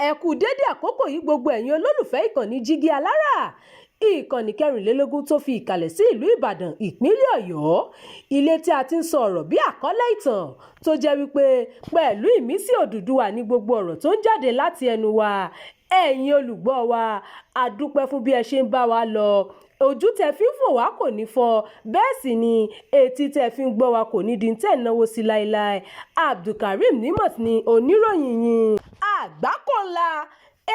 ẹ kú dédé àkókò yìí gbogbo ẹ̀yin olólùfẹ́ ìkànnì Jígí Alára, ìkànnì 24 tó fi ìkàlẹ̀ sí ìlú Ìbàdàn ìpínlẹ̀ Ọ̀yọ́, ilé tí a ti ń sọ ọ̀rọ̀ bí àkọlé ìtàn tó jẹ́ wípé pẹ̀lú ìmísí Odùduwà ní gbogbo ọ̀rọ̀ tó ń jáde láti ẹnu wa. Ẹ̀yin olùgbọ́ wa, a dúpẹ́ fún bí ẹ ṣe ń bá wa lọ. Ojú tẹ́ fi ń fò wá kò ní fọ́, bẹ́ẹ̀ sì ni etí tẹ́ fi ń gbọ́ wa kò ní di tẹ́ náwó sí láéláé. Abdulkareem Nimot ni oníròyìn yín. Àgbákòńlá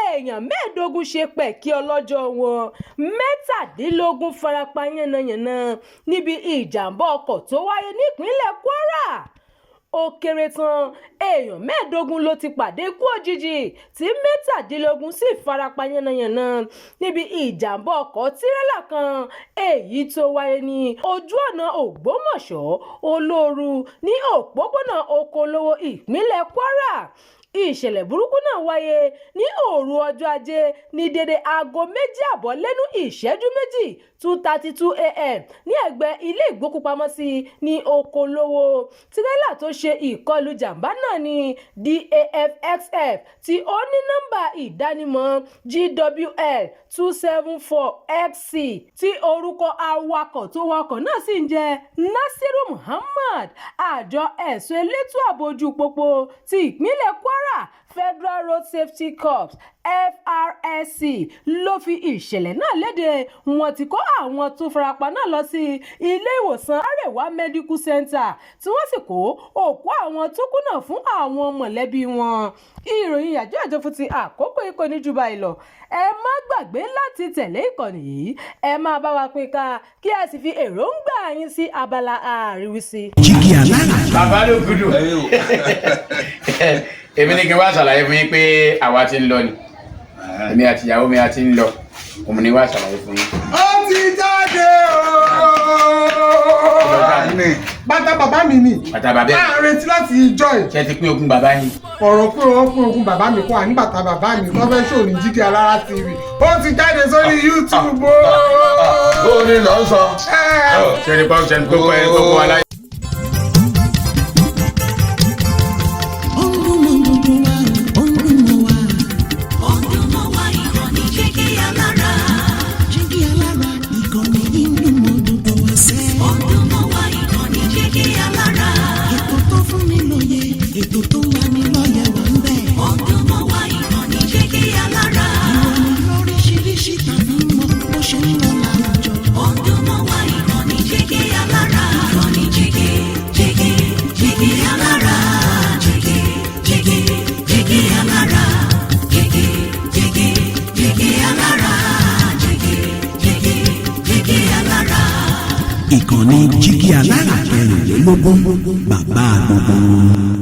èèyàn 15 ṣe pẹ̀kí ọlọ́jọ́ wọn, 17 farapa yánnayànna níbi ìjàmbá ọkọ̀ tó wáyé nípínlẹ̀ Kwara. Ó kéré tán èèyàn 15 ló ti pàdé ikú òjijì tí 17 sì farapa yánnayànna níbi ìjàmbá ọkọ̀ tírélà kan èyí tó wáyé ní ojú ọ̀nà Ògbómọ̀ṣọ́ Olóoru ní òpópónà Okolówó ìpínlẹ̀ Kwara. Ìṣẹ̀lẹ̀ burúkú náà wáyé ní òru ọjọ́ Ajé ní dédé aago 2:00 lẹ́nu ìṣẹ́jú 2:32 AM ní ẹ̀gbẹ́ ilé ìgbókùpamọ́sí ní Okolówó. Tírélà tó ṣe ìkọlù jàǹbá náà ní DAFXF tí ó ní nọ́mbà ìdánimọ̀ GWL 274XC tí orúkọ awakọ̀ tó wakọ̀ náà sì ń jẹ́ Nasiru Muhammad. Àjọ ẹ̀ṣọ́ elétò ààbò ojú pópó ti ìpínlẹ̀ Kwara Federal Road Safety Corps FRSC ló fi ìṣẹ̀lẹ̀ náà léde. Wọ́n ti kó àwọn tó farapa náà lọ sí ilé ìwòsàn Arewa Medical Center tí wọ́n sì kó òkú àwọn tó kú náà fún àwọn mọ̀lẹ́bí wọn. Ìròyìn àjọ fún ti àkókò ikọ̀ ní jùbà ìlọ. Ẹ má gbàgbé láti tẹ̀lé ìkànnì yìí, ẹ máa bá wa pín ká kí ẹ sì fi èròǹgbà yín sí abala àríwísí. Jígí Alára. Bàbá ló gudu. Èmi ní kí n wá ṣàlàyé fún yín pé àwa ti ń lọ ni. Èmi àti ìyàwó mi a ti ń lọ. Òun ni wá ṣàlàyé fún yín. Ó ti jáde bàtà bàbá mi ni. Bàtà bàbá mi. A retí láti ìjọ ẹ̀. Ṣé ti pín ogún bàbá yín? Ọ̀rọ̀ pé wọ́n pín ogún bàbá mi kọ́ àní bàtà bàbá mi tó fẹ́ ṣò ní Jígí Alára TV. Ó ti jáde sórí YouTube. Ó ní lọ sọ. Ṣé ní pọ́ńsẹ̀ tó kọ́ ẹ tó kọ́ wa láyé? Ìkànnì Jígí Alára 24, bàbá gbogbo.